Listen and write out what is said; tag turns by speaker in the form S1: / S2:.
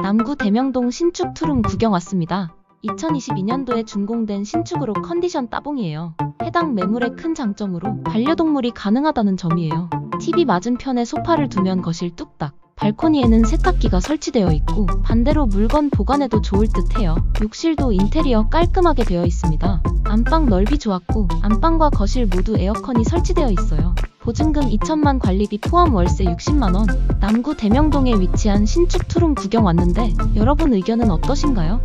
S1: 남구 대명동 신축 투룸 구경 왔습니다. 2022년도에 준공된 신축으로 컨디션 따봉이에요. 해당 매물의 큰 장점으로 반려동물이 가능하다는 점이에요. TV 맞은편에 소파를 두면 거실 뚝딱, 발코니에는 세탁기가 설치되어 있고 반대로 물건 보관해도 좋을 듯해요. 욕실도 인테리어 깔끔하게 되어 있습니다. 안방 넓이 좋았고 안방과 거실 모두 에어컨이 설치되어 있어요. 보증금 2천만 관리비 포함 월세 60만원. 남구 대명동에 위치한 신축 투룸 구경 왔는데 여러분 의견은 어떠신가요?